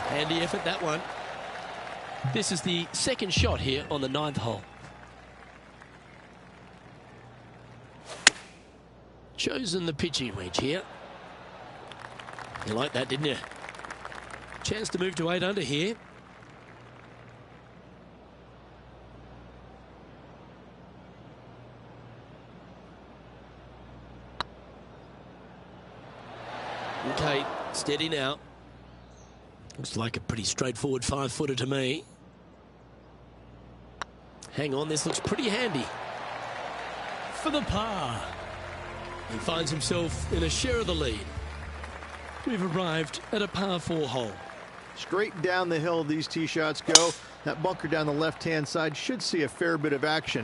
Handy effort, that one. This is the second shot here on the 9th hole. Chosen the pitching wedge here. You liked that, didn't you? Chance to move to 8 under here. Okay, steady now. Looks like a pretty straightforward 5-footer to me. Hang on, this looks pretty handy. For the par. He finds himself in a share of the lead. We've arrived at a par 4 hole. Straight down the hill these tee shots go. That bunker down the left-hand side should see a fair bit of action.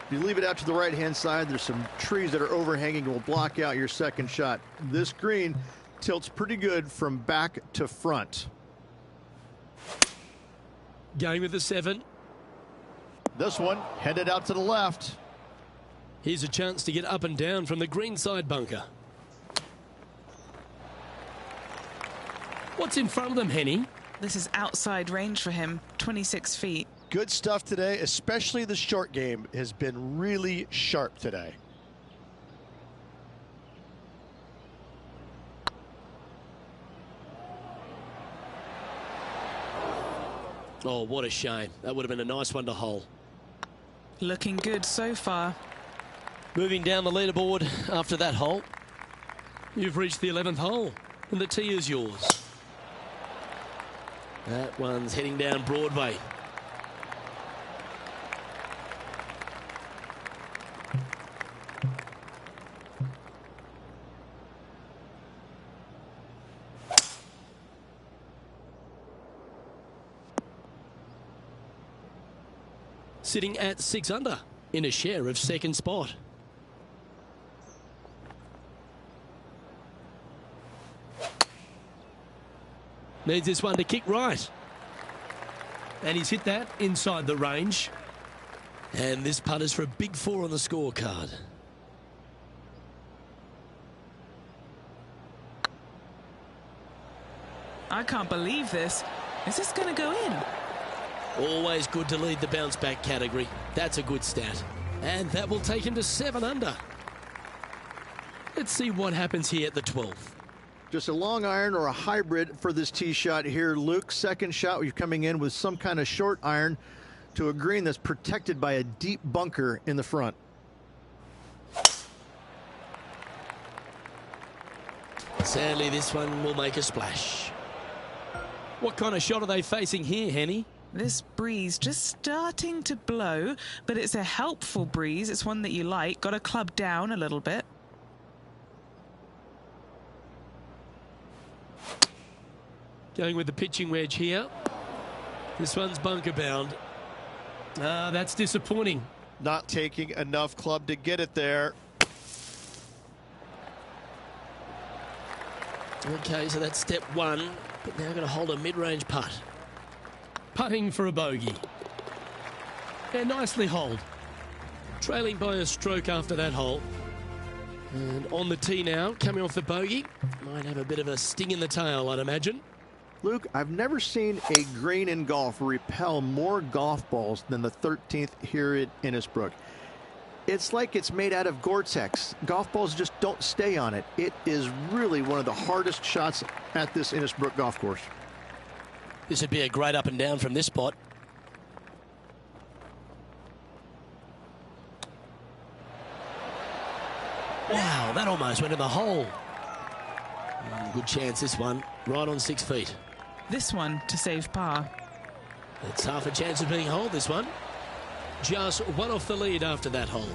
If you leave it out to the right-hand side, there's some trees that are overhanging and will block out your second shot. This green tilts pretty good from back to front. Going with the 7. This one headed out to the left. Here's a chance to get up and down from the green side bunker. What's in front of them, Henny? This is outside range for him, 26 feet. Good stuff today, especially the short game has been really sharp today. Oh, what a shame. That would have been a nice one to hole. Looking good so far. Moving down the leaderboard after that hole. You've reached the 11th hole, and the tee is yours. That one's heading down Broadway. Sitting at 6 under in a share of second spot. Needs this one to kick right. And he's hit that inside the range. And this putt is for a big 4 on the scorecard. I can't believe this. Is this going to go in? Always good to lead the bounce back category. That's a good stat. And that will take him to 7 under. Let's see what happens here at the 12th. Just a long iron or a hybrid for this tee shot here, Luke. Second shot, you're coming in with some kind of short iron to a green that's protected by a deep bunker in the front. Sadly, this one will make a splash. What kind of shot are they facing here, Henny? This breeze just starting to blow, but it's a helpful breeze. It's one that you like. Got to club down a little bit. Going with the pitching wedge here. This one's bunker bound. That's disappointing. Not taking enough club to get it there. Okay, so that's step 1, but now going to hold a mid-range putt. Putting for a bogey. And nicely holed. Trailing by a stroke after that hole. And on the tee now, coming off the bogey. Might have a bit of a sting in the tail, I'd imagine. Luke, I've never seen a green in golf repel more golf balls than the 13th here at Innisbrook. It's like it's made out of Gore-Tex. Golf balls just don't stay on it. It is really one of the hardest shots at this Innisbrook golf course. This would be a great up and down from this spot. Wow, that almost went in the hole. Good chance, this one. Right on 6 feet. This one to save par. It's half a chance of being holed, this one. Just one off the lead after that hole.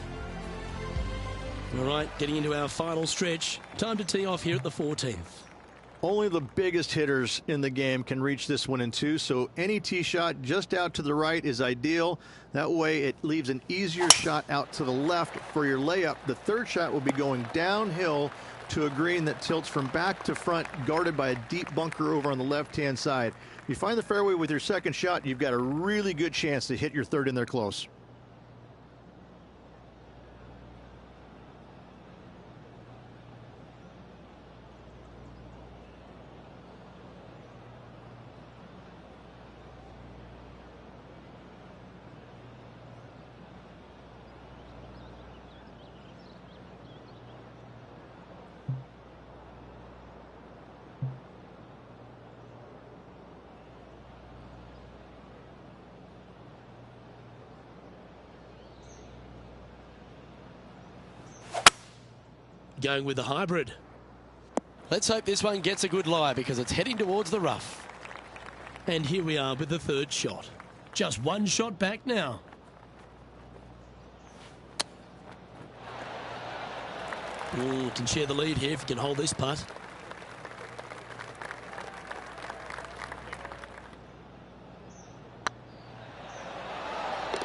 All right, getting into our final stretch. Time to tee off here at the 14th. Only the biggest hitters in the game can reach this one in 2, so any tee shot just out to the right is ideal. That way it leaves an easier shot out to the left for your layup. The third shot will be going downhill to a green that tilts from back to front, guarded by a deep bunker over on the left-hand side. If you find the fairway with your second shot, you've got a really good chance to hit your third in there close. going with the hybrid. Let's hope this one gets a good lie because it's heading towards the rough. And here we are with the third shot. Just one shot back now. Can share the lead here if you can hold this putt.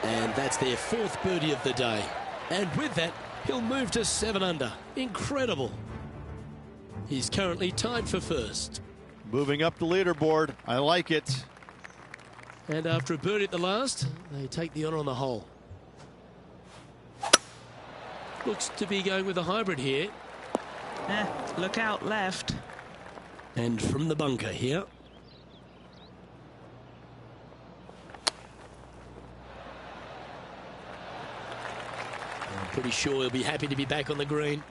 And that's their fourth birdie of the day. And with that, he'll move to 7 under. Incredible. He's currently tied for first. Moving up the leaderboard. I like it. And after a birdie at the last, they take the honour on the hole. Looks to be going with a hybrid here. Look out left. And from the bunker here. I'm pretty sure he'll be happy to be back on the green.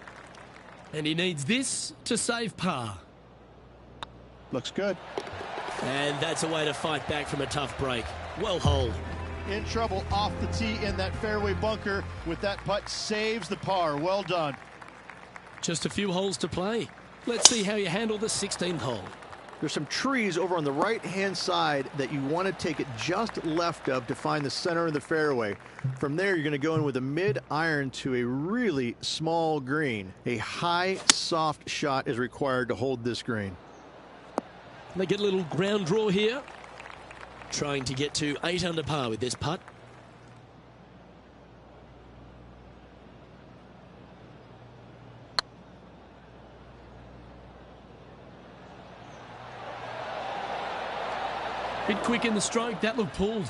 And he needs this to save par. Looks good. And that's a way to fight back from a tough break. Well holed. In trouble off the tee in that fairway bunker with that putt, saves the par. Well done. Just a few holes to play. Let's see how you handle the 16th hole. There's some trees over on the right-hand side that you want to take it just left of to find the center of the fairway. From there, you're going to go in with a mid-iron to a really small green. A high, soft shot is required to hold this green. They get a little ground draw here. Trying to get to 8 under par with this putt. Bit quick in the stroke, that looked pulled.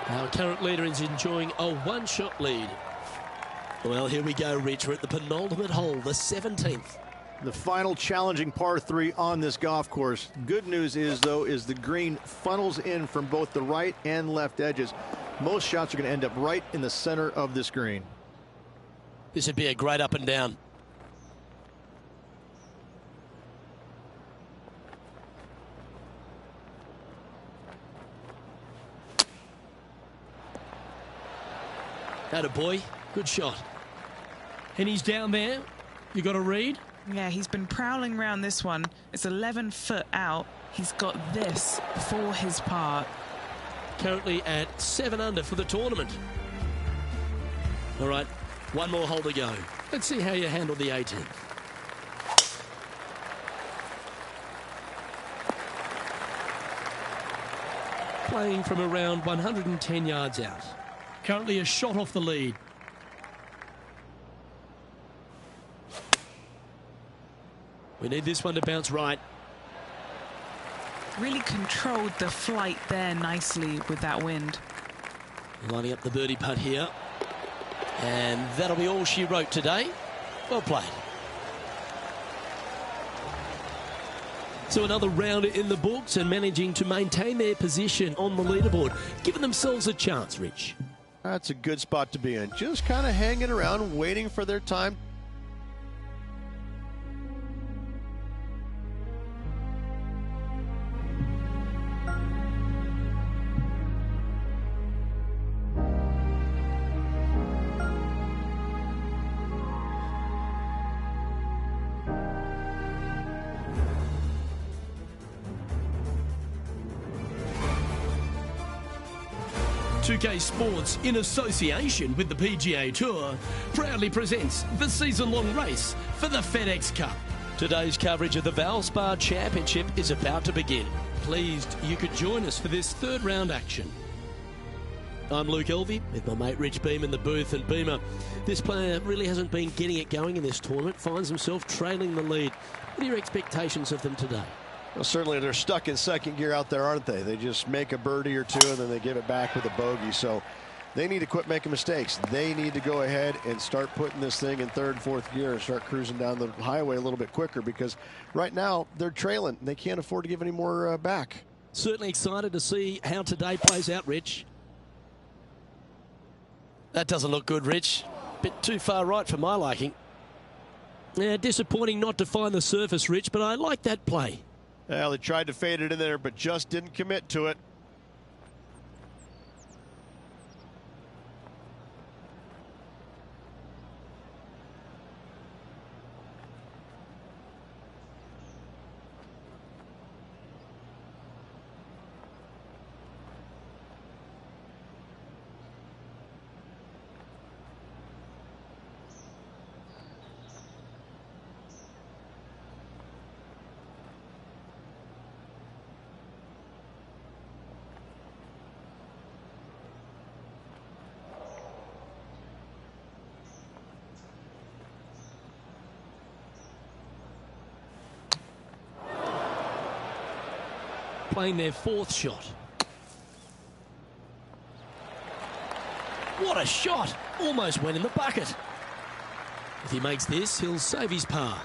Our current leader is enjoying a one-shot lead. Well, here we go, Rich. We're at the penultimate hole, the 17th. The final challenging par 3 on this golf course. Good news is, though, is the green funnels in from both the right and left edges. Most shots are going to end up right in the center of this green. This would be a great up and down. Attaboy, good shot. And he's down there. You got a read? Yeah, he's been prowling around this one. It's 11 foot out. He's got this for his par. Currently at 7 under for the tournament. All right, one more hole to go. Let's see how you handle the 18th. Playing from around 110 yards out. Currently a shot off the lead. We need this one to bounce right. Really controlled the flight there nicely with that wind. Lining up the birdie putt here. And that'll be all she wrote today. Well played. So another round in the books and managing to maintain their position on the leaderboard. Giving themselves a chance, Rich. That's a good spot to be in. Just kind of hanging around, waiting for their time. K Sports, in association with the PGA Tour, proudly presents the season-long race for the FedEx Cup. Today's coverage of the Valspar Championship is about to begin. Pleased you could join us for this third round action. I'm Luke Elvey with my mate Rich Beem in the booth. And Beamer, this player really hasn't been getting it going in this tournament, finds himself trailing the lead. What are your expectations of them today? Well, certainly they're stuck in second gear out there, aren't they? They just make a birdie or two and then they give it back with a bogey. So they need to quit making mistakes. They need to go ahead and start putting this thing in third, fourth gear and start cruising down the highway a little bit quicker, because right now they're trailing. They can't afford to give any more back. Certainly excited to see how today plays out, Rich. That doesn't look good, Rich. Bit too far right for my liking. Yeah, disappointing not to find the surface, Rich, but I like that play. Well, they tried to fade it in there, but just didn't commit to it. playing their fourth shot. What a shot! Almost went in the bucket. If he makes this, he'll save his par.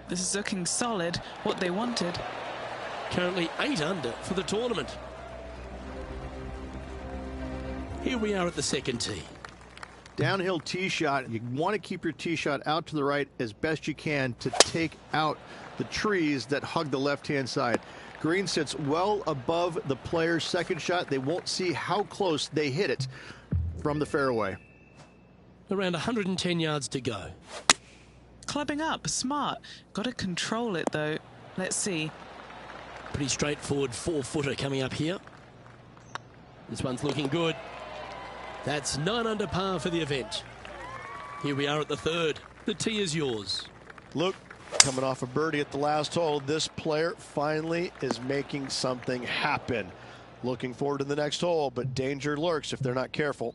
This is looking solid, what they wanted. Currently 8 under for the tournament. Here we are at the second tee. Downhill tee shot. You want to keep your tee shot out to the right as best you can to take out the trees that hug the left-hand side. Green sits well above the player's second shot. They won't see how close they hit it from the fairway. Around 110 yards to go. Clubbing up, smart. Got to control it though. Let's see. Pretty straightforward 4-footer coming up here. This one's looking good. That's 9 under par for the event. Here we are at the third. The tee is yours. Luke, coming off a birdie at the last hole, this player finally is making something happen. Looking forward to the next hole, but danger lurks if they're not careful.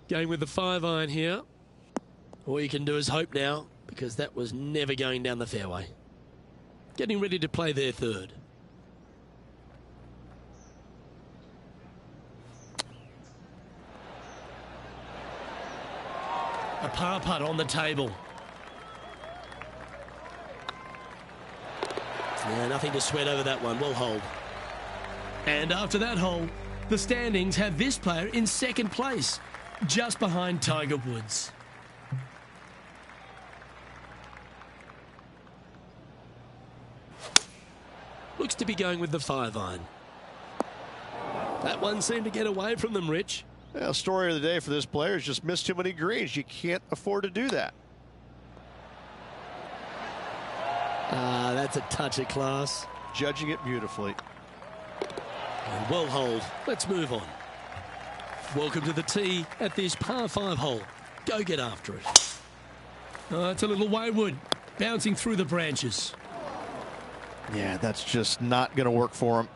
Going with the 5-iron here. All you can do is hope now, because that was never going down the fairway. Getting ready to play their third. A par putt on the table. Yeah, nothing to sweat over that one. Well hold. And after that hole, the standings have this player in second place, just behind Tiger Woods. Looks to be going with the 5-iron. That one seemed to get away from them, Rich. Yeah, story of the day for this player is just missed too many greens. You can't afford to do that. That's a touch of class. Judging it beautifully. And well hold. Let's move on. Welcome to the tee at this par 5 hole. Go get after it. It's a little wayward, bouncing through the branches. Yeah, that's just not going to work for him.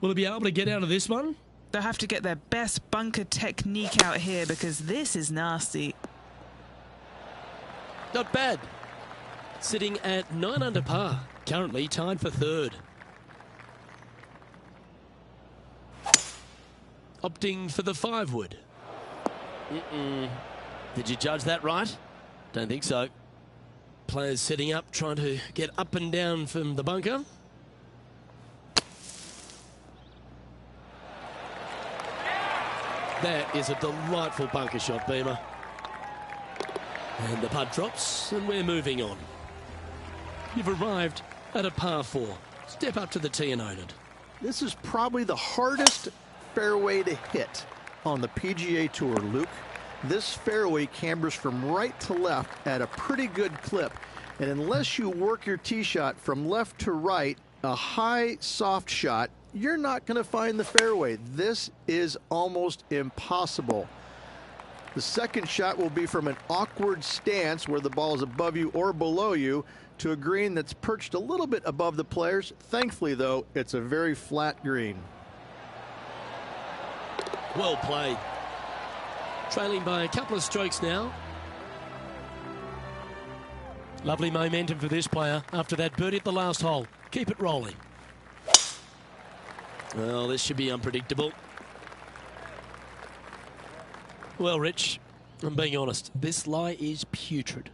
Will he be able to get out of this one? They'll have to get their best bunker technique out here because this is nasty. Not bad. Sitting at 9 under par. Currently tied for third. Opting for the 5-wood. Did you judge that right? Don't think so. Players setting up, trying to get up and down from the bunker. That is a delightful bunker shot, Beamer. And the putt drops, and we're moving on. You've arrived at a par 4. Step up to the tee and own it. This is probably the hardest fairway to hit on the PGA Tour, Luke. This fairway cambers from right to left at a pretty good clip. And unless you work your tee shot from left to right, a high, soft shot, you're not going to find the fairway. This is almost impossible. The second shot will be from an awkward stance where the ball is above you or below you to a green that's perched a little bit above the players. Thankfully, though, it's a very flat green. Well played. Trailing by a couple of strokes now. Lovely momentum for this player after that birdie at the last hole. Keep it rolling. Well, this should be unpredictable. Well, Rich, I'm being honest. This lie is putrid.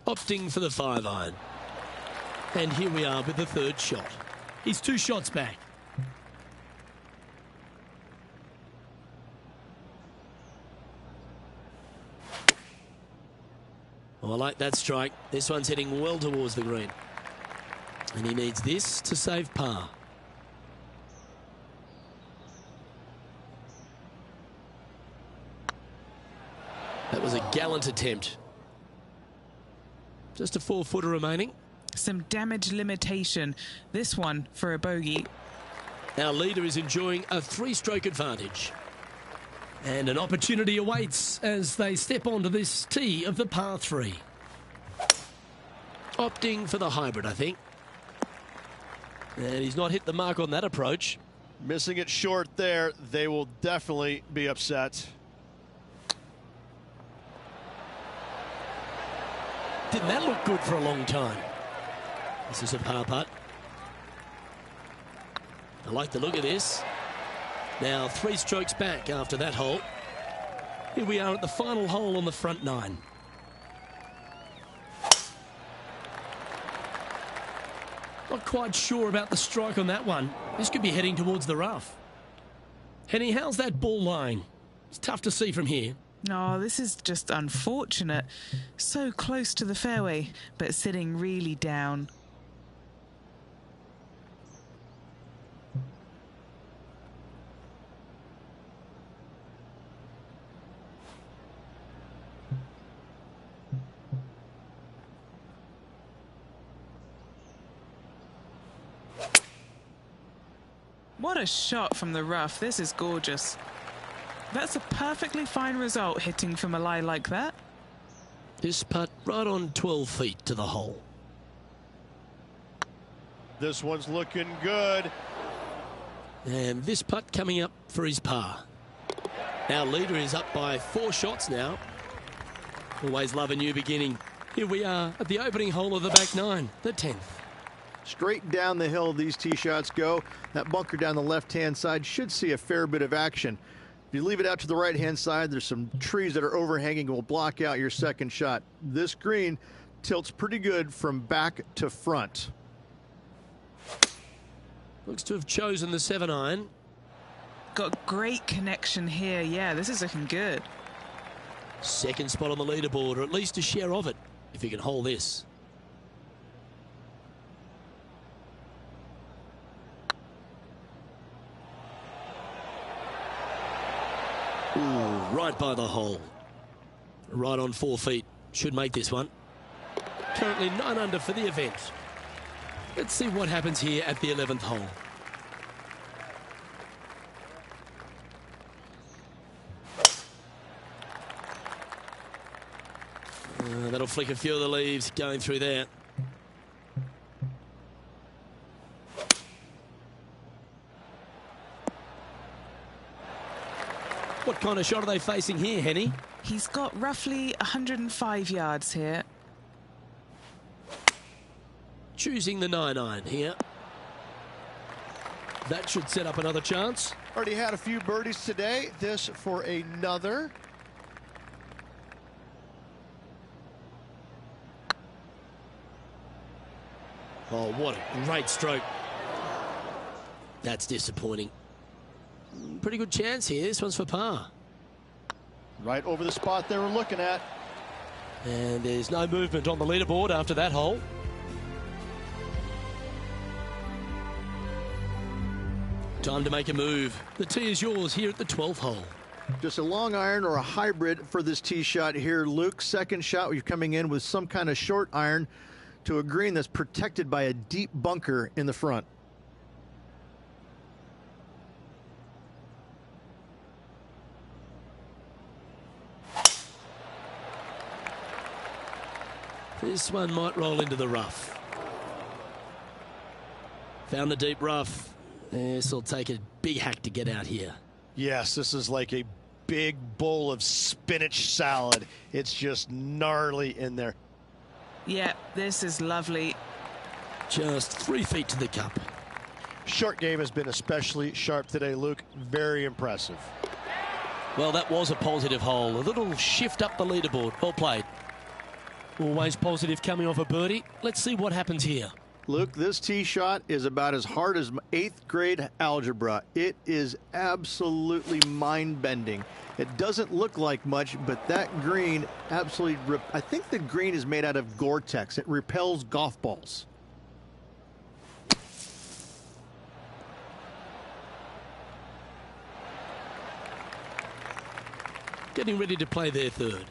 Opting for the 5-iron. And here we are with the third shot. He's 2 shots back. Oh, I like that strike. This one's heading well towards the green. And he needs this to save par. That was a gallant attempt. Just a 4-footer remaining. Some damage limitation. This one for a bogey. Our leader is enjoying a 3-stroke advantage. And an opportunity awaits as they step onto this tee of the par 3. Opting for the hybrid, I think. And he's not hit the mark on that approach. Missing it short there. They will definitely be upset. Didn't that look good for a long time? This is a par putt. I like the look of this. Now 3 strokes back after that hole. Here we are at the final hole on the front 9. Not quite sure about the strike on that one. This could be heading towards the rough. Henny, how's that ball lying? It's tough to see from here. Oh, this is just unfortunate. So close to the fairway, but sitting really down. What a shot from the rough. This is gorgeous. That's a perfectly fine result, hitting from a lie like that. This putt right on 12 feet to the hole. This one's looking good. And this putt coming up for his par. Our leader is up by 4 shots now. Always love a new beginning. Here we are at the opening hole of the back 9, the 10th. Straight down the hill these tee shots go. That bunker down the left-hand side should see a fair bit of action. If you leave it out to the right-hand side, there's some trees that are overhanging and will block out your second shot. This green tilts pretty good from back to front. Looks to have chosen the 7-iron. Got great connection here. Yeah, this is looking good. Second spot on the leaderboard, or at least a share of it, if he can hold this. Ooh, right by the hole. Right on 4 feet. Should make this one. Currently 9 under for the event. Let's see what happens here at the 11th hole. That'll flick a few of the leaves going through there. What kind of shot are they facing here, Henny? He's got roughly 105 yards here. Choosing the 9-iron here. That should set up another chance. Already had a few birdies today. This for another. Oh, what a great stroke. That's disappointing. Pretty good chance here. This one's for par. Right over the spot they were looking at. And there's no movement on the leaderboard after that hole. Time to make a move. The tee is yours here at the 12th hole. Just a long iron or a hybrid for this tee shot here, Luke. Second shot, you're coming in with some kind of short iron to a green that's protected by a deep bunker in the front. This one might roll into the rough. Found the deep rough. This will take a big hack to get out here. Yes, this is like a big bowl of spinach salad. It's just gnarly in there. Yeah, this is lovely. Just 3 feet to the cup. Short game has been especially sharp today, Luke. Very impressive. Well, that was a positive hole. A little shift up the leaderboard. Well played. Always positive coming off a birdie. Let's see what happens here. Luke, this tee shot is about as hard as 8th grade algebra. It is absolutely mind-bending. It doesn't look like much, but that green absolutely... I think the green is made out of Gore-Tex. It repels golf balls. Getting ready to play their third.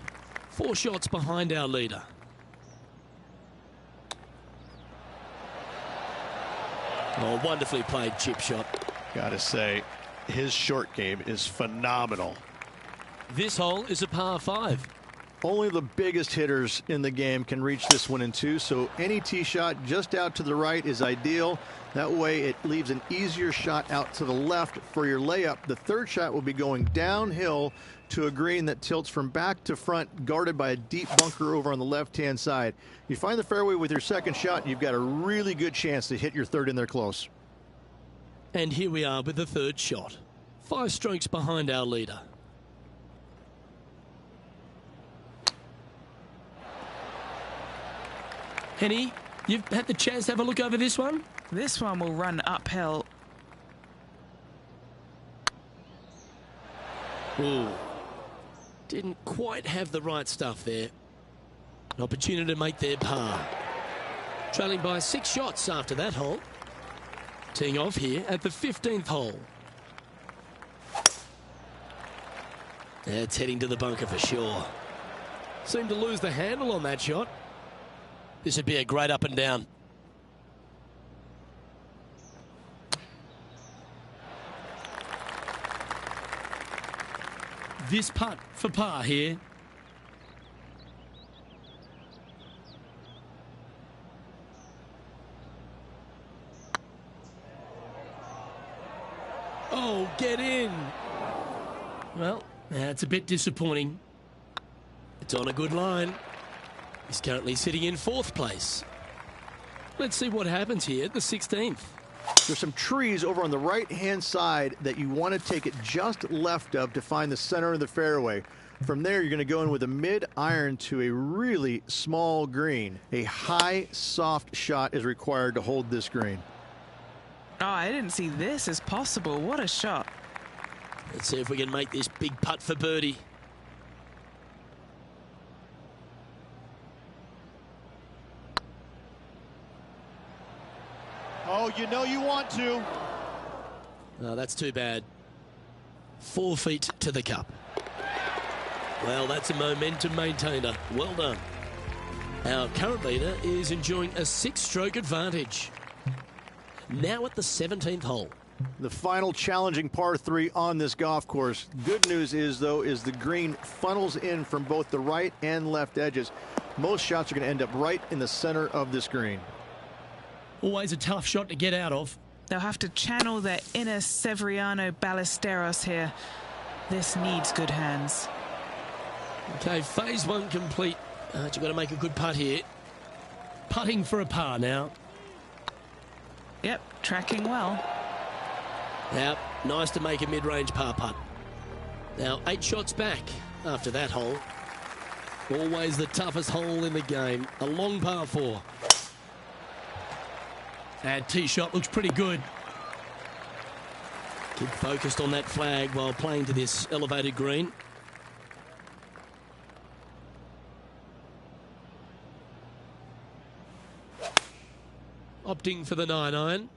4 shots behind our leader. Oh, wonderfully played chip shot. Gotta say, his short game is phenomenal. This hole is a par 5. Only the biggest hitters in the game can reach this one in two, so any tee shot just out to the right is ideal. That way it leaves an easier shot out to the left for your layup. The third shot will be going downhill to a green that tilts from back to front, guarded by a deep bunker over on the left-hand side. You find the fairway with your second shot, you've got a really good chance to hit your third in there close. And here we are with the third shot. 5 strokes behind our leader. Henny, you've had the chance to have a look over this one? This one will run uphill. Ooh. Didn't quite have the right stuff there. An opportunity to make their par. Trailing by 6 shots after that hole. Teeing off here at the 15th hole. It's heading to the bunker for sure. Seemed to lose the handle on that shot. This would be a great up and down. This putt for par here. Oh, get in. Well, that's a bit disappointing. It's on a good line. He's currently sitting in 4th place. Let's see what happens here at the 16th. There's some trees over on the right-hand side that you want to take it just left of to find the center of the fairway. From there, you're going to go in with a mid-iron to a really small green. A high, soft shot is required to hold this green. Oh, I didn't see this as possible. What a shot. Let's see if we can make this big putt for birdie. Oh, you know you want to. Oh, that's too bad. 4 feet to the cup. Well, that's a momentum maintainer. Well done. Our current leader is enjoying a 6-stroke advantage. Now at the 17th hole. The final challenging par 3 on this golf course. Good news is, though, is the green funnels in from both the right and left edges. Most shots are going to end up right in the center of this green. Always a tough shot to get out of. They'll have to channel their inner Severiano Ballesteros here. This needs good hands. Okay, phase 1 complete. You've got to make a good putt here. Putting for a par now. Yep, tracking well. Now, nice to make a mid-range par putt. Now, 8 shots back after that hole. Always the toughest hole in the game. A long par 4. And tee shot looks pretty good. Keep focused on that flag while playing to this elevated green. Opting for the 9-iron.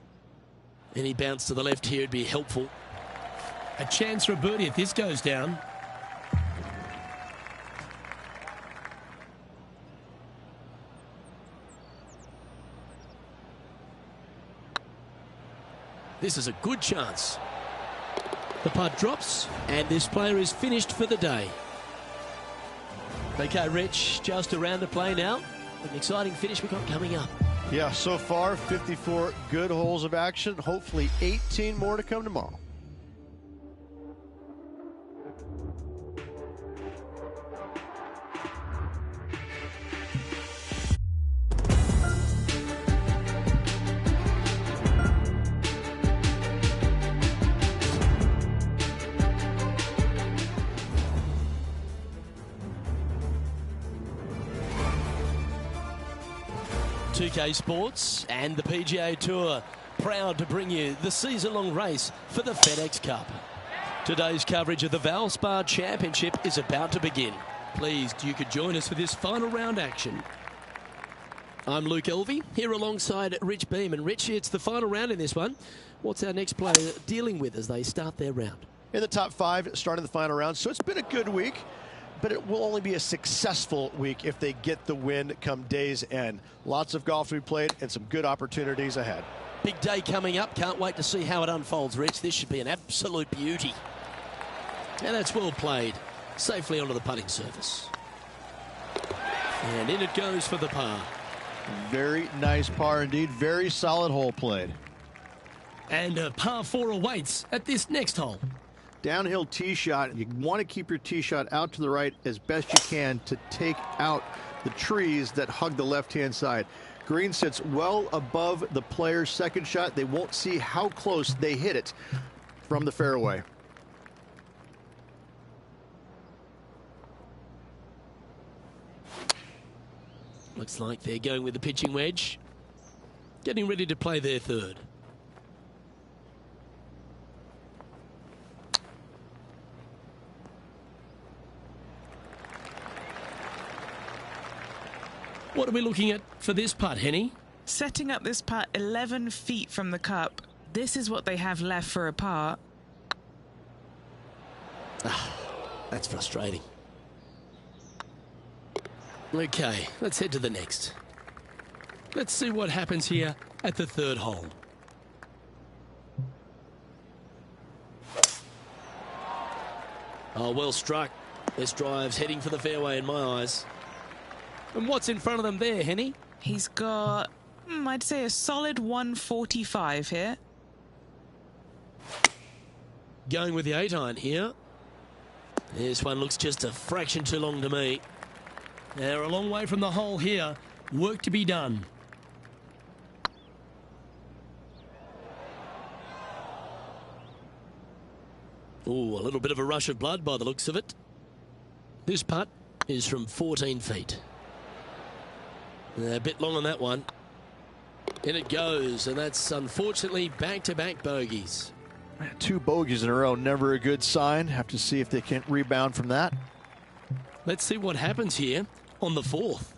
Any bounce to the left here would be helpful. A chance for a birdie if this goes down. This is a good chance. The putt drops, and this player is finished for the day. Okay, Rich, just around to play now. An exciting finish we've got coming up. Yeah, so far, 54 good holes of action. Hopefully 18 more to come tomorrow. UK Sports and the PGA Tour proud to bring you the season-long race for the FedEx Cup. Today's coverage of the Valspar Championship is about to begin. Pleased you could join us for this final round action. I'm Luke Elvey, here alongside Rich Beem. And Rich, it's the final round in this one. What's our next player dealing with as they start their round? In the top 5, starting the final round. So it's been a good week, but it will only be a successful week if they get the win come day's end. Lots of golf to be played and some good opportunities ahead. Big day coming up. Can't wait to see how it unfolds, Rich. This should be an absolute beauty. And that's well played. Safely onto the putting surface. And in it goes for the par. Very nice par indeed. Very solid hole played. And a par 4 awaits at this next hole. Downhill tee shot. You want to keep your tee shot out to the right as best you can to take out the trees that hug the left-hand side. Green sits well above the player's second shot. They won't see how close they hit it from the fairway. Looks like they're going with the pitching wedge. Getting ready to play their third. What are we looking at for this putt, Henny? Setting up this putt 11 feet from the cup. This is what they have left for a par. That's frustrating. Okay, let's head to the next. Let's see what happens here at the third hole. Oh, well struck. This drive's heading for the fairway in my eyes. And what's in front of them there, Henny? He's got, I'd say, a solid 145 here. Going with the 8-iron here. This one looks just a fraction too long to me. They're a long way from the hole here. Work to be done. Ooh, a little bit of a rush of blood by the looks of it. This putt is from 14 feet. A bit long on that one. In it goes, and that's unfortunately back-to-back bogeys. 2 bogeys in a row, never a good sign. Have to see if they can rebound from that. Let's see what happens here on the fourth.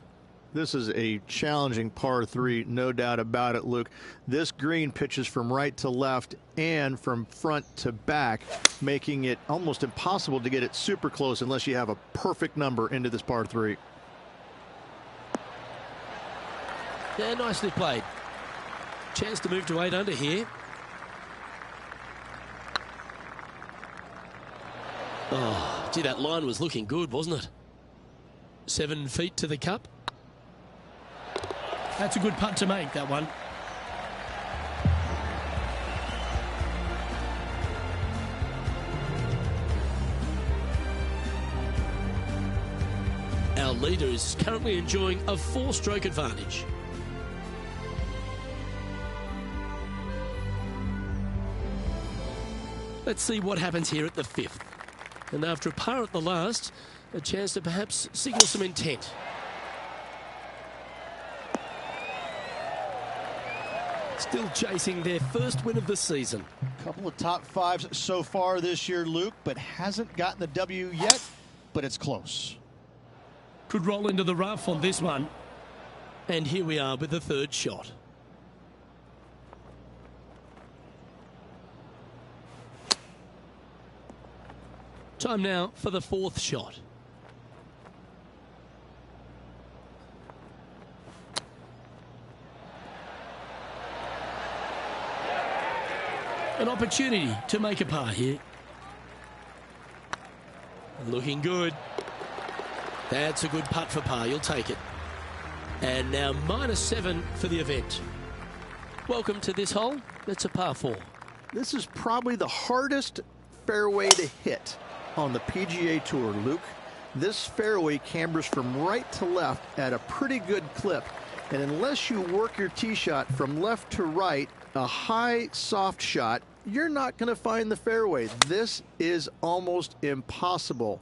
This is a challenging par 3, no doubt about it, Luke. This green pitches from right to left and from front to back, making it almost impossible to get it super close unless you have a perfect number into this par 3. Yeah, nicely played. Chance to move to 8 under here. Oh, gee, that line was looking good, wasn't it? 7 feet to the cup. That's a good putt to make, that one. Our leader is currently enjoying a 4-stroke advantage. Let's see what happens here at the 5th. And after a par at the last, a chance to perhaps signal some intent. Still chasing their first win of the season. Couple of top 5s so far this year, Luke, but hasn't gotten the W yet, but it's close. Could roll into the rough on this one. And here we are with the third shot. Time now for the fourth shot. An opportunity to make a par here. Looking good. That's a good putt for par. You'll take it. And now -7 for the event. Welcome to this hole. It's a par 4. This is probably the hardest fairway to hit on the PGA Tour, Luke. This fairway cambers from right to left at a pretty good clip. And unless you work your tee shot from left to right, a high, soft shot, you're not going to find the fairway. This is almost impossible.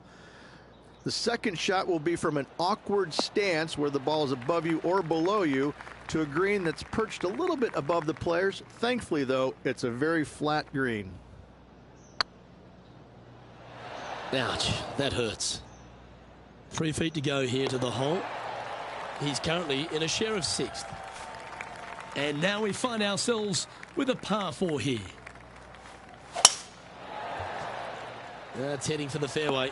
The second shot will be from an awkward stance where the ball is above you or below you to a green that's perched a little bit above the players. Thankfully, though, it's a very flat green. Ouch, that hurts. 3 feet to go here to the hole. He's currently in a share of 6th. And now we find ourselves with a par 4 here. That's heading for the fairway.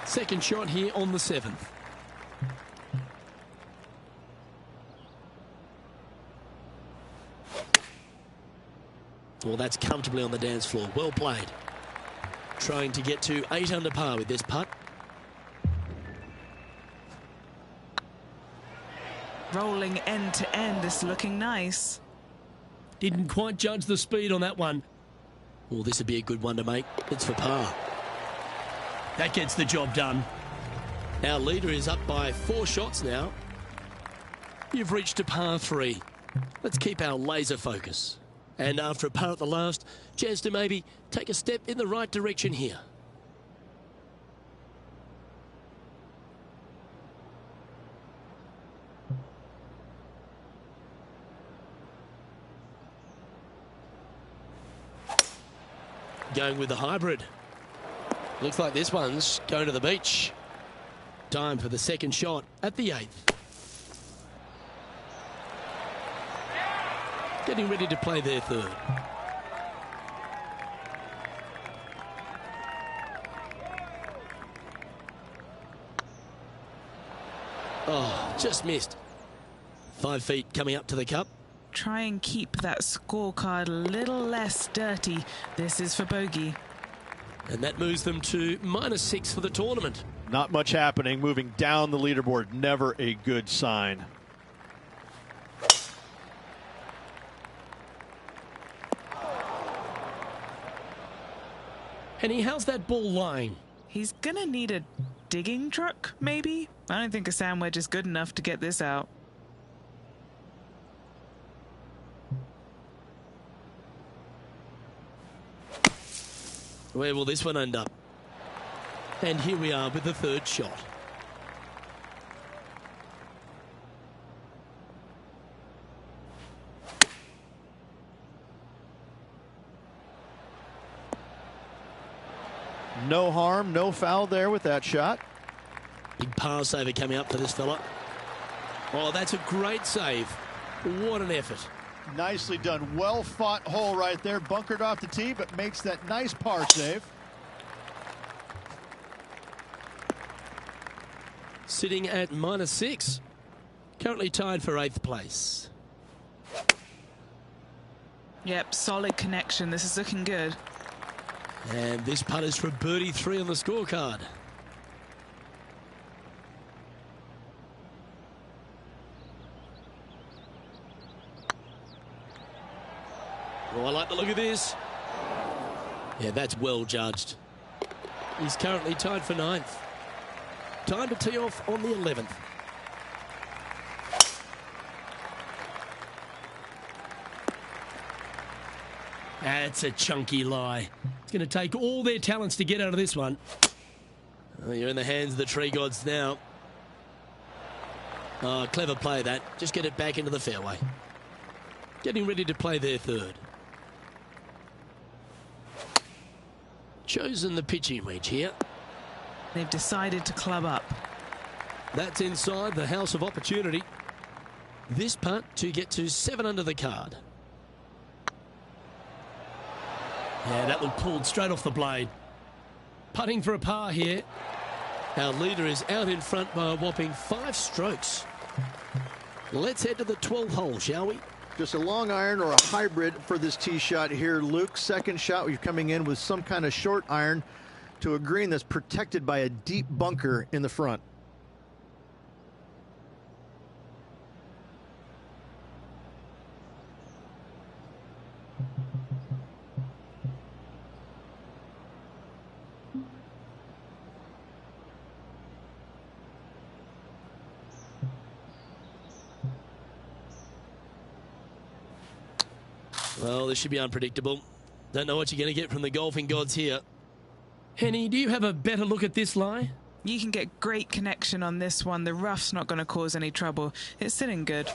Second shot here on the 7th. Well, that's comfortably on the dance floor. Well played. Trying to get to 8 under par with this putt. Rolling end to end, this looking nice. Didn't quite judge the speed on that one. Well, this would be a good one to make. It's for par. That gets the job done. Our leader is up by 4 shots now. You've reached a par 3. Let's keep our laser focus. And after a par at the last, chance to maybe take a step in the right direction here. Going with the hybrid. Looks like this one's going to the beach. Time for the second shot at the 8th. Getting ready to play their third. Oh, just missed. 5 feet coming up to the cup. Try and keep that scorecard a little less dirty. This is for bogey. And that moves them to -6 for the tournament. Not much happening. Moving down the leaderboard, never a good sign. Henny, how's that ball lying? He's gonna need a digging truck, maybe? I don't think a sand wedge is good enough to get this out. Where will this one end up? And here we are with the third shot. No harm, no foul there with that shot. Big par saver coming up for this fella. Oh, that's a great save. What an effort. Nicely done. Well fought hole right there. Bunkered off the tee, but makes that nice par save. Sitting at -6. Currently tied for 8th place. Yep, solid connection. This is looking good. And this putt is for birdie 3 on the scorecard. Oh, I like the look of this. Yeah, that's well judged. He's currently tied for 9th. Time to tee off on the 11th. That's a chunky lie. It's going to take all their talents to get out of this one. Oh, you're in the hands of the tree gods now. Oh, clever play that. Just get it back into the fairway. Getting ready to play their third. Chosen the pitching wedge here. They've decided to club up. That's inside the house of opportunity. This putt to get to 7 under the card. Yeah, that one pulled straight off the blade. Putting for a par here. Our leader is out in front by a whopping 5 strokes. Let's head to the 12th hole, shall we? Just a long iron or a hybrid for this tee shot here, Luke. Second shot, you're coming in with some kind of short iron to a green that's protected by a deep bunker in the front. Well, this should be unpredictable. Don't know what you're going to get from the golfing gods here. Henny, do you have a better look at this lie? You can get great connection on this one. The rough's not going to cause any trouble. It's sitting good.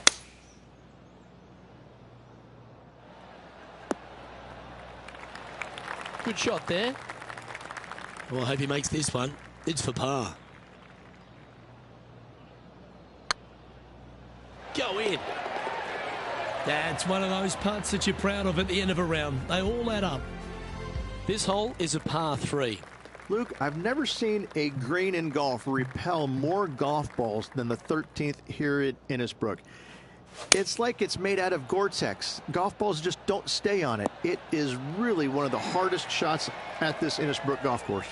Good shot there. Well, I hope he makes this one. It's for par. Go in. That's one of those putts that you're proud of at the end of a round. They all add up. This hole is a par 3. Luke, I've never seen a green in golf repel more golf balls than the 13th here at Innisbrook. It's like it's made out of Gore-Tex. Golf balls just don't stay on it. It is really one of the hardest shots at this Innisbrook golf course.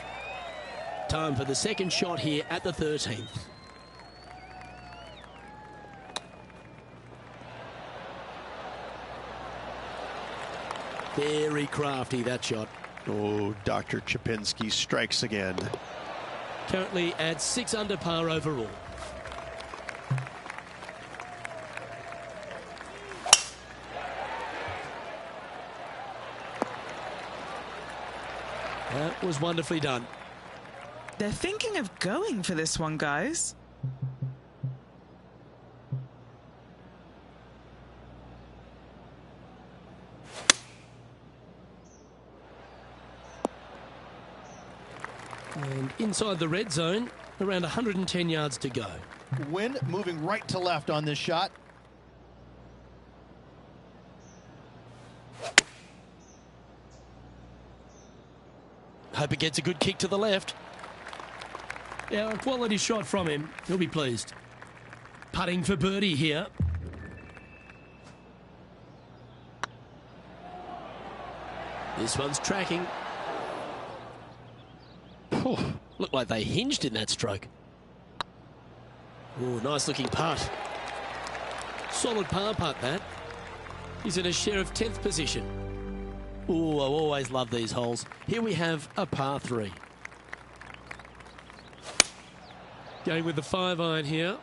Time for the second shot here at the 13th. Very crafty, that shot. Oh, Dr. Chapinski strikes again. Currently at 6 under par overall. That was wonderfully done. They're thinking of going for this one, guys. And inside the red zone, around 110 yards to go. Wind moving right to left on this shot. Hope it gets a good kick to the left. Yeah, a quality shot from him. He'll be pleased. Putting for birdie here. This one's tracking. Looked like they hinged in that stroke. Oh, nice looking putt. Solid par putt, that. He's in a share of 10th position. Oh, I always love these holes. Here we have a par 3. Going with the 5-iron here.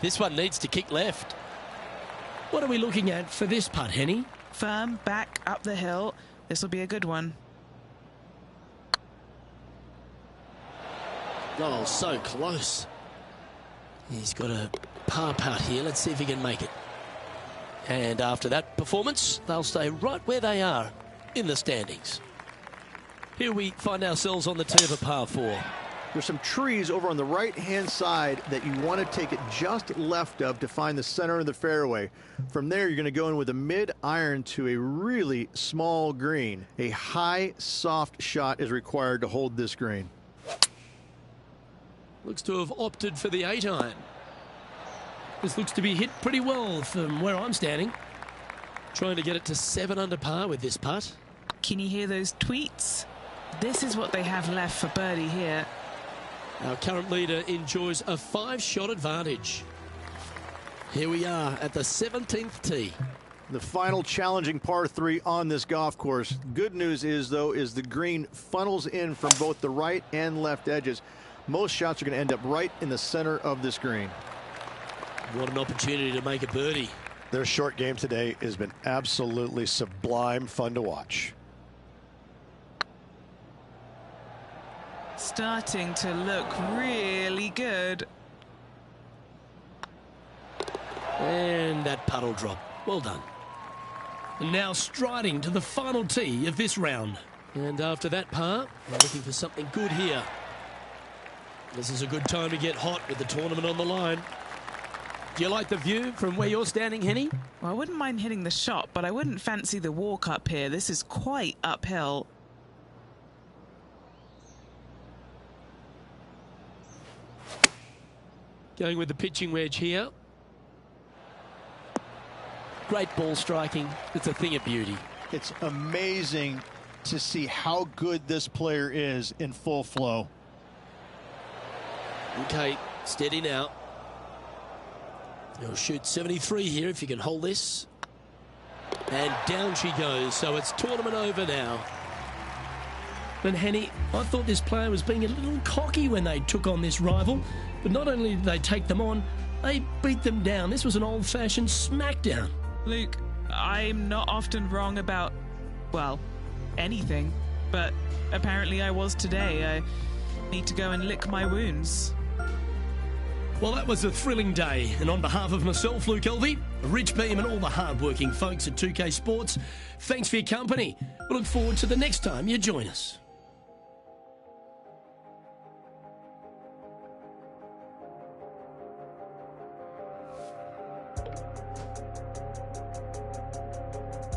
This one needs to kick left. What are we looking at for this putt, Henny? Firm, back, up the hill. This will be a good one. Oh, so close. He's got a par putt here. Let's see if he can make it. And after that performance, they'll stay right where they are in the standings. Here we find ourselves on the tee of a par 4. There's some trees over on the right-hand side that you want to take it just left of to find the center of the fairway. From there, you're going to go in with a mid-iron to a really small green. A high, soft shot is required to hold this green. Looks to have opted for the 8-iron. This looks to be hit pretty well from where I'm standing. Trying to get it to 7 under par with this putt. Can you hear those tweets? This is what they have left for birdie here. Our current leader enjoys a 5-shot advantage. Here we are at the 17th tee. The final challenging par 3 on this golf course. Good news is, though, is the green funnels in from both the right and left edges. Most shots are going to end up right in the center of this green. What an opportunity to make a birdie. Their short game today has been absolutely sublime fun to watch. Starting to look really good. And that puddle drop. Well done. And now striding to the final tee of this round. And after that par, we're looking for something good here. This is a good time to get hot with the tournament on the line. Do you like the view from where you're standing, Henny? Well, I wouldn't mind hitting the shot, but I wouldn't fancy the walk up here. This is quite uphill. Going with the pitching wedge here. Great ball striking. It's a thing of beauty. It's amazing to see how good this player is in full flow. Okay, steady now. He'll shoot 73 here if you can hold this. And down she goes, so it's tournament over now. And Henny, I thought this player was being a little cocky when they took on this rival. But not only did they take them on, they beat them down. This was an old-fashioned smackdown. Luke, I'm not often wrong about, well, anything. But apparently I was today. I need to go and lick my wounds. Well, that was a thrilling day, and on behalf of myself, Luke Elvey, Rich Beam, and all the hard-working folks at 2K Sports, thanks for your company. We look forward to the next time you join us.